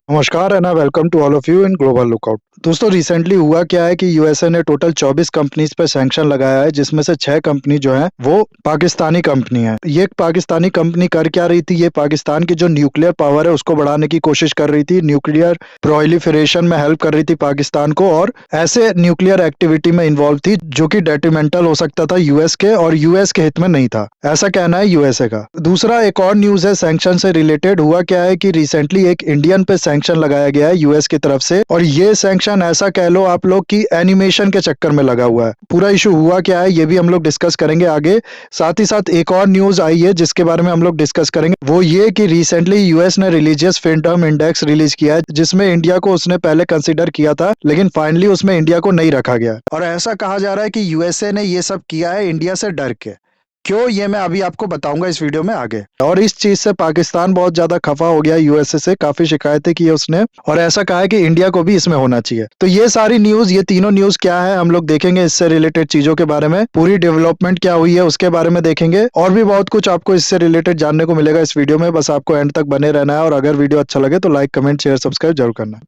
नमस्कार and welcome to all of you in Global Lookout. दोस्तों recently हुआ क्या है कि यूएसए ने टोटल 24 कंपनीज पे सैंक्शन लगाया है, जिसमें से 6 कंपनी जो है वो पाकिस्तानी कंपनी है। ये पाकिस्तानी कंपनी कर क्या रही थी, ये पाकिस्तान की जो न्यूक्लियर पावर है उसको बढ़ाने की कोशिश कर रही थी, न्यूक्लियर प्रोलिफरेशन में हेल्प कर रही थी पाकिस्तान को, और ऐसे न्यूक्लियर एक्टिविटी में इन्वॉल्व थी जो कि डेट्रीमेंटल हो सकता था यूएस के, और यूएस के हित में नहीं था, ऐसा कहना है यूएसए का। दूसरा एक और न्यूज है सैंक्शन से रिलेटेड। हुआ क्या है कि रिसेंटली एक इंडियन पे सैंक्शन लगाया गया है यूएस की तरफ से, और ये सैंक्शन ऐसा कह लो आप लोग की एनिमेशन के चक्कर में लगा हुआ है। पूरा इशू हुआ क्या है ये भी हम लोग डिस्कस करेंगे आगे। साथ ही साथ एक और न्यूज आई है जिसके बारे में हम लोग डिस्कस करेंगे, वो ये कि रिसेंटली यूएस ने रिलीजियस फ्रीडम इंडेक्स रिलीज किया है, जिसमें इंडिया को उसने पहले कंसीडर किया था, लेकिन फाइनली उसमें इंडिया को नहीं रखा गया। और ऐसा कहा जा रहा है कि यूएसए ने ये सब किया है इंडिया से डर के। क्यों, ये मैं अभी आपको बताऊंगा इस वीडियो में आगे। और इस चीज से पाकिस्तान बहुत ज्यादा खफा हो गया यूएसए से, काफी शिकायतें की है उसने, और ऐसा कहा है कि इंडिया को भी इसमें होना चाहिए। तो ये सारी न्यूज, ये तीनों न्यूज क्या है हम लोग देखेंगे, इससे रिलेटेड चीजों के बारे में, पूरी डेवलपमेंट क्या हुई है उसके बारे में देखेंगे, और भी बहुत कुछ आपको इससे रिलेटेड जानने को मिलेगा इस वीडियो में। बस आपको एंड तक बने रहना है, और अगर वीडियो अच्छा लगे तो लाइक, कमेंट, शेयर, सब्सक्राइब जरूर करना।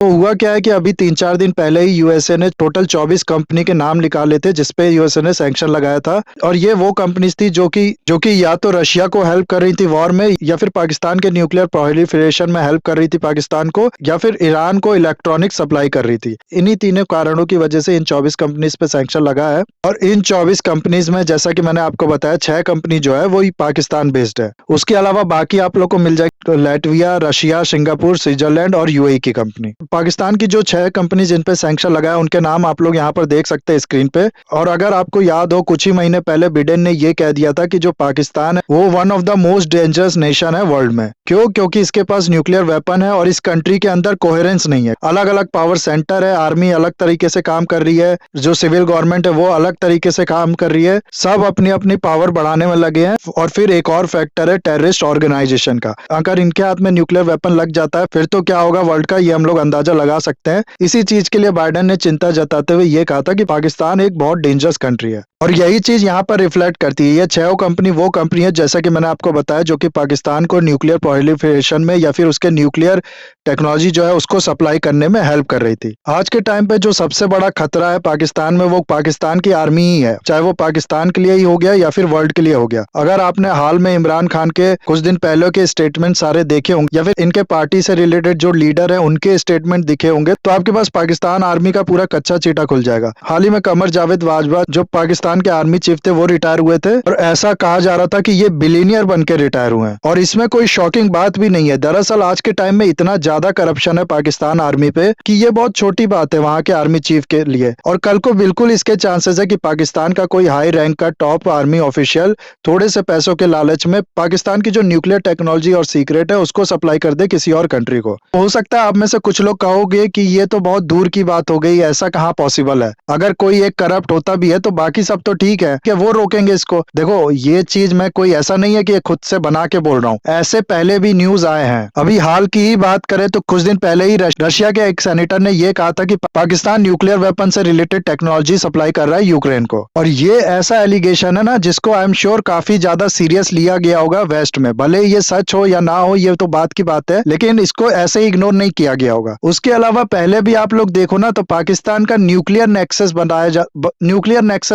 तो हुआ क्या है कि अभी 3-4 दिन पहले ही यूएसए ने टोटल 24 कंपनी के नाम निकाले थे जिसपे यूएसए ने सैंक्शन लगाया था, और ये वो कंपनीज थी जो कि या तो रशिया को हेल्प कर रही थी वॉर में, या फिर पाकिस्तान के न्यूक्लियर प्रोलिफरेशन में हेल्प कर रही थी पाकिस्तान को, या फिर ईरान को इलेक्ट्रॉनिक सप्लाई कर रही थी। इन्हीं तीनों कारणों की वजह से इन 24 कंपनीज पे सैंक्शन लगा है। और इन 24 कंपनीज में जैसा कि मैंने आपको बताया 6 कंपनी जो है वो पाकिस्तान बेस्ड है। उसके अलावा बाकी आप लोग को मिल जाएगी लाटविया, रशिया, सिंगापुर, स्विट्जरलैंड और यूएई की कंपनी। पाकिस्तान की जो 6 कंपनी जिन पे सैंक्शन लगा है उनके नाम आप लोग यहाँ पर देख सकते हैं स्क्रीन पे। और अगर आपको याद हो, कुछ ही महीने पहले बिडेन ने ये कह दिया था कि जो पाकिस्तान है वो one of the most dangerous nation है वर्ल्ड में। क्यों? क्योंकि इसके पास न्यूक्लियर वेपन है और इस कंट्री के अंदर कोहेरेंस नहीं है। अलग अलग पावर सेंटर है, आर्मी अलग तरीके से काम कर रही है, जो सिविल गवर्नमेंट है वो अलग तरीके से काम कर रही है, सब अपनी अपनी पावर बढ़ाने में लगे हैं। और फिर एक और फैक्टर है टेररिस्ट ऑर्गेनाइजेशन का। अगर इनके हाथ में न्यूक्लियर वेपन लग जाता है फिर तो क्या होगा वर्ल्ड का, ये हम लोग अंदाजा लगा सकते हैं। इसी चीज के लिए बाइडेन ने चिंता जताते हुए ये कहा था कि पाकिस्तान एक बहुत डेंजरस कंट्री है, और यही चीज यहाँ पर रिफ्लेक्ट करती है। ये 6 कंपनी वो कंपनी है जैसा कि मैंने आपको बताया जो कि पाकिस्तान को न्यूक्लियर प्रोलिफरेशन में या फिर उसके न्यूक्लियर टेक्नोलॉजी जो है उसको सप्लाई करने में हेल्प कर रही थी। आज के टाइम पे जो सबसे बड़ा खतरा है पाकिस्तान में वो पाकिस्तान की आर्मी ही है, चाहे वो पाकिस्तान के लिए ही हो गया या फिर वर्ल्ड के लिए हो गया। अगर आपने हाल में इमरान खान के कुछ दिन पहले के स्टेटमेंट सारे देखे होंगे, या फिर इनके पार्टी से रिलेटेड जो लीडर है उनके स्टेटमेंट दिखे होंगे, तो आपके पास पाकिस्तान आर्मी का पूरा कच्चा चीटा खुल जाएगा। हाल ही में कमर जावेद बाजवा जो पाकिस्तान के आर्मी चीफ थे वो रिटायर हुए थे, और ऐसा कहा जा रहा था कि ये बिलियनियर बन के रिटायर हुए हैं। और इसमें कोई शॉकिंग बात भी नहीं है। दरअसल आज के टाइम में इतना ज्यादा करप्शन है पाकिस्तान आर्मी पे कि ये बहुत छोटी बात है वहां के आर्मी चीफ के लिए। और कल को बिल्कुल इसके चांसेस है कि पाकिस्तान का कोई हाई रैंक का टॉप आर्मी ऑफिशियल थोड़े से पैसों के लालच में पाकिस्तान की जो न्यूक्लियर टेक्नोलॉजी और सीक्रेट है उसको सप्लाई कर दे किसी और कंट्री को। हो सकता है आप में से कुछ लोग कहोगे कि ये तो बहुत दूर की बात हो गई, ऐसा कहाँ पॉसिबल है। अगर कोई एक करप्ट होता भी है तो बाकी सब तो ठीक है कि वो रोकेंगे इसको। देखो ये चीज मैं कोई ऐसा नहीं है कि खुद से बना के बोल रहा हूँ, ऐसे पहले भी न्यूज आए हैं। अभी हाल की ही बात करें तो कुछ दिन पहले ही रशिया के एक सेनेटर ने यह कहा था कि पाकिस्तान न्यूक्लियर वेपन से रिलेटेड टेक्नोलॉजी सप्लाई कर रहा है यूक्रेन को। और ये ऐसा एलिगेशन है ना जिसको आई एम श्योर काफी ज्यादा सीरियस लिया गया होगा वेस्ट में। भले ये सच हो या ना हो ये तो बात की बात है, लेकिन इसको ऐसे ही इग्नोर नहीं किया गया होगा। उसके अलावा पहले भी आप लोग देखो ना तो पाकिस्तान का न्यूक्लियर नेक्सस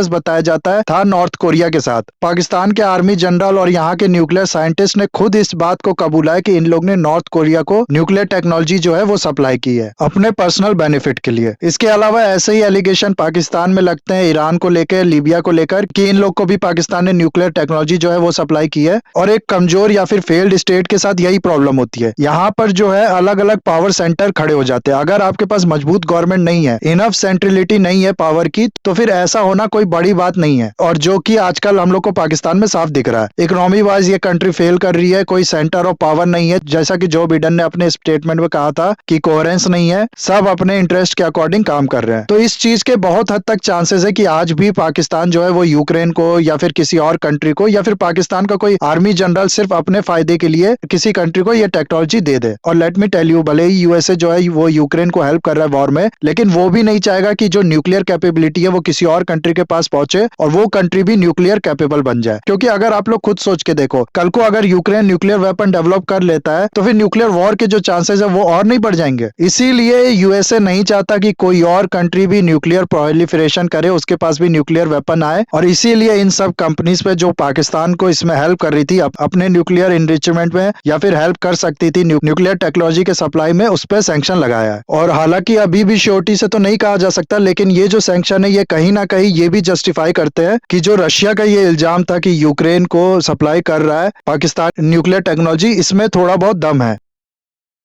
बताया जाता है था नॉर्थ कोरिया के साथ। पाकिस्तान के आर्मी जनरल और यहाँ के न्यूक्लियर साइंटिस्ट ने खुद इस बात को कबूला है कि इन लोग ने नॉर्थ कोरिया को न्यूक्लियर टेक्नोलॉजी जो है वो सप्लाई की है अपने पर्सनल बेनिफिट के लिए। इसके अलावा ऐसे ही एलिगेशन पाकिस्तान में लगते हैं ईरान को लेकर, लीबिया को लेकर, कि इन लोग को भी पाकिस्तान ने न्यूक्लियर टेक्नोलॉजी जो है वो सप्लाई की है। और एक कमजोर या फिर फेल्ड स्टेट के साथ यही प्रॉब्लम होती है, यहाँ पर जो है अलग अलग पावर सेंटर खड़े हो जाते हैं। अगर आपके पास मजबूत गवर्नमेंट नहीं है, इनफ सेंट्रलिटी नहीं है पावर की, तो फिर ऐसा होना कोई बड़ी बात नहीं है। और जो कि आजकल हम लोग को पाकिस्तान में साफ दिख रहा है। इकोनॉमी वाइज ये कंट्री फेल कर रही है, कोई सेंटर ऑफ पावर नहीं है, जैसा कि जो बिडेन ने अपने स्टेटमेंट में कहा था कि कोहेरेंस नहीं है, सब अपने इंटरेस्ट के अकॉर्डिंग काम कर रहे हैं। तो इस चीज के बहुत हद तक चांसेस है कि आज भी पाकिस्तान जो है वो यूक्रेन को या फिर किसी और कंट्री को, या फिर पाकिस्तान का कोई आर्मी जनरल सिर्फ अपने फायदे के लिए किसी कंट्री को ये टेक्नोलॉजी दे दे। और लेट मी टेल यू, भले ही यूएसए जो है वो यूक्रेन को हेल्प कर रहा है वॉर में, लेकिन वो भी नहीं चाहेगा कि जो न्यूक्लियर कैपेबिलिटी है वो किसी और कंट्री के पास पहुंच पहुंचे और वो कंट्री भी न्यूक्लियर कैपेबल बन जाए। क्योंकि अगर आप लोग खुद सोच के देखो, कल को अगर यूक्रेन न्यूक्लियर वेपन डेवलप कर लेता है तो फिर न्यूक्लियर वॉर के जो चांसेस है वो और नहीं बढ़ जाएंगे। इसीलिए यूएसए नहीं चाहता कि कोई और कंट्री भी न्यूक्लियर प्रोलिफरेशन करे, उसके पास भी न्यूक्लियर वेपन आए, और इसीलिए इन सब कंपनीज पे जो पाकिस्तान को इसमें हेल्प कर रही थी अपने न्यूक्लियर इनरिचमेंट में या फिर हेल्प कर सकती थी न्यूक्लियर टेक्नोलॉजी के सप्लाई में, उस पर सैंक्शन लगाया है। और हालांकि अभी भी श्योरिटी से तो नहीं कहा जा सकता, लेकिन ये जो सैंक्शन है ये कहीं ना कहीं ये भी जस्टिफाई करते हैं कि जो रशिया का ये इल्जाम था कि यूक्रेन को सप्लाई कर रहा है पाकिस्तान न्यूक्लियर टेक्नोलॉजी, इसमें थोड़ा बहुत दम है।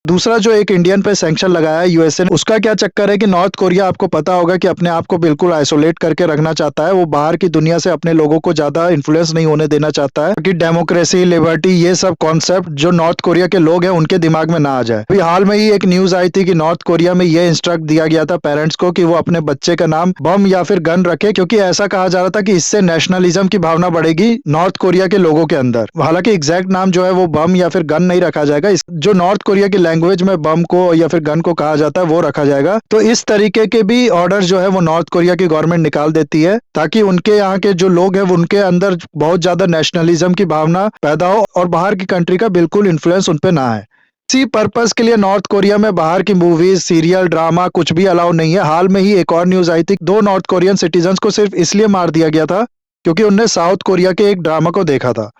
दूसरा जो एक इंडियन पे सैंक्शन लगाया है यूएसए ने, उसका क्या चक्कर है कि नॉर्थ कोरिया आपको पता होगा कि अपने आप को बिल्कुल आइसोलेट करके रखना चाहता है। वो बाहर की दुनिया से अपने लोगों को ज्यादा इन्फ्लुएंस नहीं होने देना चाहता है कि डेमोक्रेसी, लिबर्टी, ये सब कॉन्सेप्ट जो नॉर्थ कोरिया के लोग हैं उनके दिमाग में ना आ जाए। अभी हाल में ही एक न्यूज आई थी कि नॉर्थ कोरिया में ये इंस्ट्रक्ट दिया गया था पेरेंट्स को कि वो अपने बच्चे का नाम बम या फिर गन रखे, क्योंकि ऐसा कहा जा रहा था कि इससे नेशनलिज्म की भावना बढ़ेगी नॉर्थ कोरिया के लोगों के अंदर। हालांकि एग्जैक्ट नाम जो है वो बम या फिर गन नहीं रखा जाएगा, जो नॉर्थ कोरिया की लैंग्वेज में बम को या फिर गन को कहा जाता है वो रखा जाएगा। तो इस तरीके के भी ऑर्डर जो है वो नॉर्थ कोरिया की गवर्नमेंट निकाल देती है ताकि उनके यहाँ के जो लोग हैं उनके अंदर बहुत ज्यादा नेशनलिज्म की भावना पैदा हो और बाहर की कंट्री का बिल्कुल इन्फ्लुएंस उन पे ना आए। इसी पर्पस के लिए नॉर्थ कोरिया में बाहर की मूवीज, सीरियल, ड्रामा कुछ भी अलाउ नहीं है। हाल में ही एक और न्यूज आई थी, 2 नॉर्थ कोरियन सिटीजन को सिर्फ इसलिए मार दिया गया था क्योंकि उनने साउथ कोरिया के एक ड्रामा को देखा था।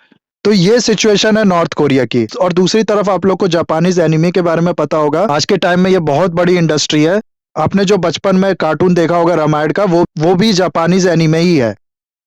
तो ये सिचुएशन है नॉर्थ कोरिया की। और दूसरी तरफ आप लोग को जापानीज एनिमे के बारे में पता होगा, आज के टाइम में ये बहुत बड़ी इंडस्ट्री है। आपने जो बचपन में कार्टून देखा होगा रामायण का, वो भी जापानीज एनिमे ही है।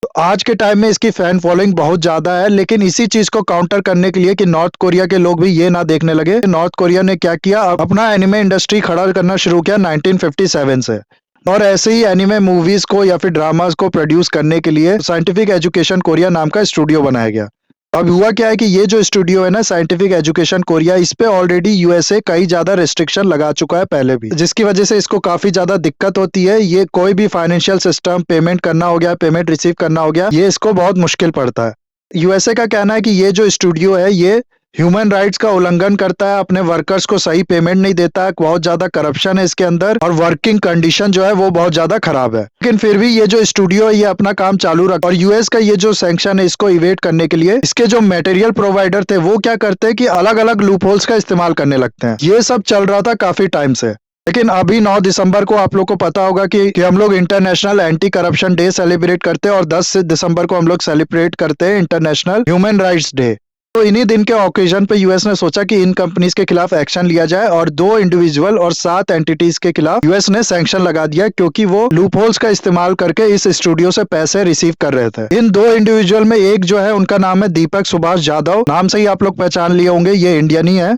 तो आज के टाइम में इसकी फैन फॉलोइंग बहुत ज्यादा है, लेकिन इसी चीज को काउंटर करने के लिए कि नॉर्थ कोरिया के लोग भी ये ना देखने लगे, नॉर्थ कोरिया ने क्या किया, अपना एनिमे इंडस्ट्री खड़ा करना शुरू किया 1957 से। और ऐसे ही एनिमे मूवीज को या फिर ड्रामाज को प्रोड्यूस करने के लिए साइंटिफिक एजुकेशन कोरिया नाम का स्टूडियो बनाया गया। अब हुआ क्या है कि ये जो स्टूडियो है ना, साइंटिफिक एजुकेशन कोरिया, इस पे ऑलरेडी यूएसए कई ज्यादा रेस्ट्रिक्शन लगा चुका है पहले भी, जिसकी वजह से इसको काफी ज्यादा दिक्कत होती है। ये कोई भी फाइनेंशियल सिस्टम, पेमेंट करना हो गया, पेमेंट रिसीव करना हो गया, ये इसको बहुत मुश्किल पड़ता है। यूएसए का कहना है कि ये जो स्टूडियो है ये ह्यूमन राइट्स का उल्लंघन करता है, अपने वर्कर्स को सही पेमेंट नहीं देता है, बहुत ज्यादा करप्शन है इसके अंदर और वर्किंग कंडीशन जो है वो बहुत ज्यादा खराब है। लेकिन फिर भी ये जो स्टूडियो है ये अपना काम चालू रखा। और यूएस का ये जो सैंक्शन है इसको इवेट करने के लिए इसके जो मटेरियल प्रोवाइडर थे वो क्या करते हैं कि अलग अलग लूपहोल्स का इस्तेमाल करने लगते हैं। ये सब चल रहा था काफी टाइम से, लेकिन अभी 9 दिसंबर को आप लोग को पता होगा कि हम लोग international anti corruption day celebrate करते हैं और 10 दिसंबर को हम लोग सेलिब्रेट करते हैं इंटरनेशनल ह्यूमन राइट्स डे। तो इन्हीं दिन के ओकेजन पे यूएस ने सोचा कि इन कंपनीज के खिलाफ एक्शन लिया जाए और 2 इंडिविजुअल और 7 एंटिटीज के खिलाफ यूएस ने सैंक्शन लगा दिया, क्योंकि वो लूपहोल्स का इस्तेमाल करके इस स्टूडियो से पैसे रिसीव कर रहे थे। इन 2 इंडिविजुअल में एक जो है उनका नाम है दीपक सुभाष यादव, नाम से ही आप लोग पहचान लिए होंगे, ये इंडियन ही है।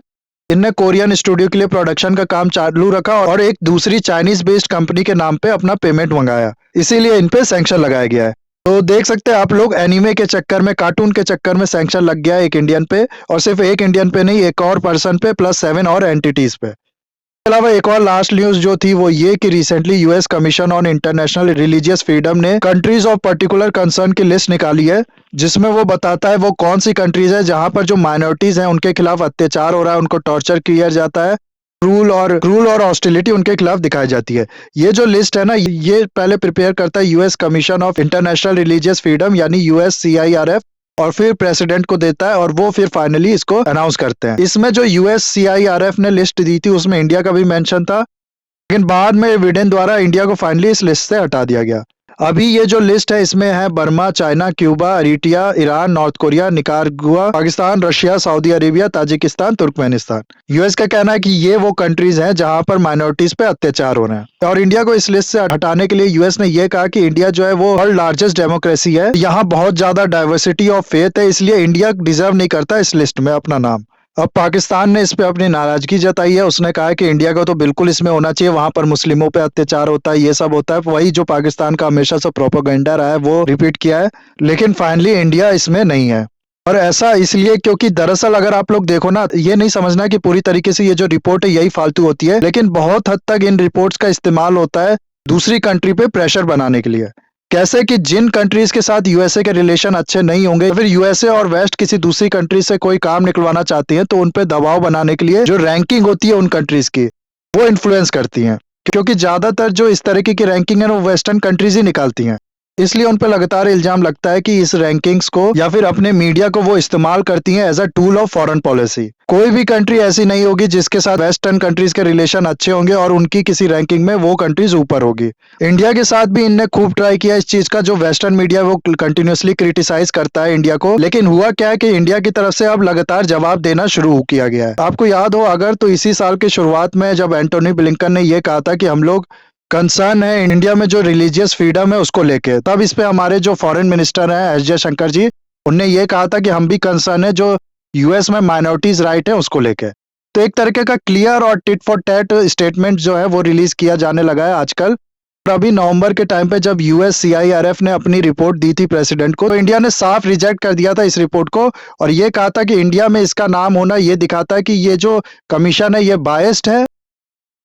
इनने कोरियन स्टूडियो के लिए प्रोडक्शन का काम चालू रखा और एक दूसरी चाइनीज बेस्ड कंपनी के नाम पे अपना पेमेंट मंगाया, इसीलिए इन पे सैंक्शन लगाया गया है। तो देख सकते हैं आप लोग, एनीमे के चक्कर में, कार्टून के चक्कर में सैंक्शन लग गया एक इंडियन पे, और सिर्फ एक इंडियन पे नहीं, एक और पर्सन पे प्लस 7 और एंटिटीज पे। इसके अलावा एक और लास्ट न्यूज जो थी वो ये कि recently US commission on international religious freedom ने कंट्रीज ऑफ पर्टिकुलर कंसर्न की लिस्ट निकाली है, जिसमें वो बताता है वो कौन सी कंट्रीज है जहां पर जो माइनॉरिटीज हैं उनके खिलाफ अत्याचार हो रहा है, उनको टॉर्चर किया जाता है, रूल और हॉस्टिलिटी उनके खिलाफ दिखाई जाती है। ये जो लिस्ट है ना, ये पहले प्रिपेयर करता है US commission of international religious freedom यानी यूएससीआईआरएफ, और फिर प्रेसिडेंट को देता है और वो फिर फाइनली इसको अनाउंस करते हैं। इसमें जो यूएससीआईआरएफ ने लिस्ट दी थी उसमें इंडिया का भी मेंशन था, लेकिन बाद में विडेन द्वारा इंडिया को फाइनली इस लिस्ट से हटा दिया गया। अभी ये जो लिस्ट है इसमें है Burma, China, Cuba, Eritrea, Iran, North Korea, Nicaragua, Pakistan, Russia, Saudi Arabia, Tajikistan, Turkmenistan. US का कहना है कि ये वो कंट्रीज हैं जहां पर माइनॉरिटीज पे अत्याचार हो रहे हैं, और इंडिया को इस लिस्ट से हटाने के लिए यूएस ने ये कहा कि इंडिया जो है वो वर्ल्ड लार्जेस्ट डेमोक्रेसी है, यहाँ बहुत ज्यादा डाइवर्सिटी ऑफ फेथ है, इसलिए इंडिया डिजर्व नहीं करता इस लिस्ट में अपना नाम। अब पाकिस्तान ने इस पे अपनी नाराजगी जताई है, उसने कहा है कि इंडिया को तो बिल्कुल इसमें होना चाहिए, वहां पर मुस्लिमों पे अत्याचार होता है, ये सब होता है, वही जो पाकिस्तान का हमेशा से प्रोपेगेंडा रहा है वो रिपीट किया है, लेकिन फाइनली इंडिया इसमें नहीं है। और ऐसा इसलिए क्योंकि दरअसल अगर आप लोग देखो ना, ये नहीं समझना कि पूरी तरीके से ये जो रिपोर्ट है यही फालतू होती है, लेकिन बहुत हद तक इन रिपोर्ट्स का इस्तेमाल होता है दूसरी कंट्री पे प्रेशर बनाने के लिए। कैसे कि जिन कंट्रीज के साथ यूएसए के रिलेशन अच्छे नहीं होंगे, फिर यूएसए और वेस्ट किसी दूसरी कंट्री से कोई काम निकलवाना चाहती हैं तो उन पे दबाव बनाने के लिए जो रैंकिंग होती है उन कंट्रीज की वो इन्फ्लुएंस करती हैं, क्योंकि ज्यादातर जो इस तरीके की रैंकिंग है वो वेस्टर्न कंट्रीज ही निकालती हैं। इसलिए उन पे लगातार इल्जाम लगता है कि इस रैंकिंग्स को या फिर अपने मीडिया को वो इस्तेमाल करती हैं as a tool of foreign policy. कोई भी कंट्री ऐसी नहीं होगी जिसके साथ वेस्टर्न कंट्रीज के रिलेशन अच्छे होंगे और उनकी किसी रैंकिंग में वो कंट्रीज ऊपर होगी। इंडिया के साथ भी इनने खूब ट्राई किया इस चीज का, जो वेस्टर्न मीडिया वो कंटिन्यूअसली क्रिटिसाइज करता है इंडिया को, लेकिन हुआ क्या है कि इंडिया की तरफ से अब लगातार जवाब देना शुरू किया गया है। आपको याद हो अगर तो इसी साल की शुरुआत में जब एंटोनी ब्लिंकन ने ये कहा था कि हम लोग कंसर्न है इंडिया में जो रिलीजियस फ्रीडम है उसको लेके, तब इस पे हमारे जो फॉरेन मिनिस्टर हैं एस जयशंकर जी, उनने ये कहा था कि हम भी कंसर्न है जो यूएस में माइनॉरिटीज राइट है उसको लेके। तो एक तरीके का क्लियर और टिट फॉर टैट स्टेटमेंट जो है वो रिलीज किया जाने लगा है आजकल। और अभी नवंबर के टाइम पे जब यूएस सीआईआरएफ ने अपनी रिपोर्ट दी थी प्रेसिडेंट को, तो इंडिया ने साफ रिजेक्ट कर दिया था इस रिपोर्ट को और ये कहा था कि इंडिया में इसका नाम होना ये दिखाता है कि ये जो कमीशन है ये बायस्ड है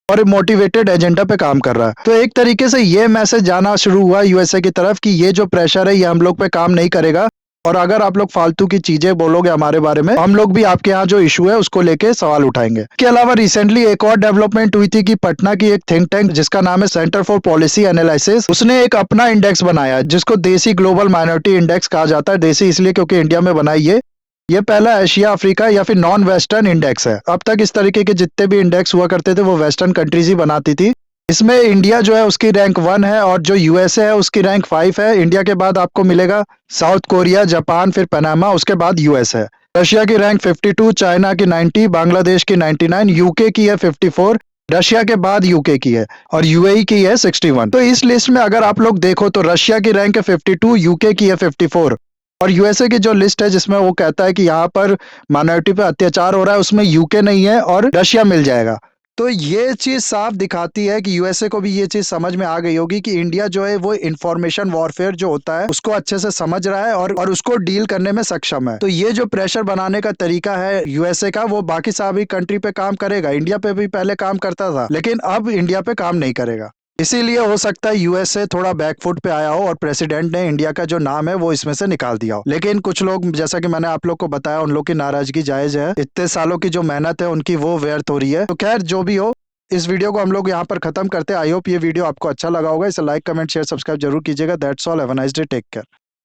और मोटिवेटेड एजेंडा पे काम कर रहा है। तो एक तरीके से ये मैसेज जाना शुरू हुआ यूएसए की तरफ कि ये जो प्रेशर है ये हम लोग पे काम नहीं करेगा और अगर आप लोग फालतू की चीजें बोलोगे हमारे बारे में, हम लोग भी आपके यहाँ जो इशू है उसको लेके सवाल उठाएंगे। इसके अलावा रिसेंटली एक और डेवलपमेंट हुई थी कि पटना की एक थिंक टैंक जिसका नाम है सेंटर फॉर पॉलिसी एनालिसिस, उसने एक अपना इंडेक्स बनाया जिसको देसी ग्लोबल माइनॉरिटी इंडेक्स कहा जाता है। देसी इसलिए क्योंकि इंडिया में बनाई ये पहला एशिया अफ्रीका या फिर नॉन वेस्टर्न इंडेक्स है। अब तक इस तरीके के जितने भी इंडेक्स हुआ करते थे वो वेस्टर्न कंट्रीज ही बनाती थी। इसमें इंडिया जो है उसकी रैंक 1 है और जो यूएसए है उसकी रैंक 5 है। इंडिया के बाद आपको मिलेगा साउथ कोरिया, जापान, फिर पनामा, उसके बाद यूएस है। रशिया की रैंक 52, चाइना की 90, बांग्लादेश की 99, यूके की है 54, रशिया के बाद यूके की है और यूएई की है 61। तो इस लिस्ट में अगर आप लोग देखो तो रशिया की रैंक है 52, यूके की है 54 और यूएसए की जो लिस्ट है जिसमें वो कहता है कि यहाँ पर माइनॉरिटी पे अत्याचार हो रहा है उसमें यूके नहीं है और रशिया मिल जाएगा। तो ये चीज साफ दिखाती है कि यूएसए को भी ये चीज समझ में आ गई होगी कि इंडिया जो है वो इंफॉर्मेशन वॉरफेयर जो होता है उसको अच्छे से समझ रहा है और उसको डील करने में सक्षम है। तो ये जो प्रेशर बनाने का तरीका है यूएसए का वो बाकी सभी कंट्री पे काम करेगा। इंडिया पे भी पहले काम करता था लेकिन अब इंडिया पे काम नहीं करेगा। इसीलिए हो सकता है यूएसए थोड़ा बैकफुट पे आया हो और प्रेसिडेंट ने इंडिया का जो नाम है वो इसमें से निकाल दिया हो। लेकिन कुछ लोग, जैसा कि मैंने आप लोग को बताया, उन लोग की नाराजगी जायज है। इतने सालों की जो मेहनत है उनकी वो व्यर्थ हो रही है। तो खैर जो भी हो, इस वीडियो को हम लोग यहाँ पर खत्म करते हैं। आई होप ये वीडियो आपको अच्छा लगा होगा। इसे लाइक, कमेंट, शेयर, सब्सक्राइब जरूर कीजिएगा। That's all, have a nice day, take care.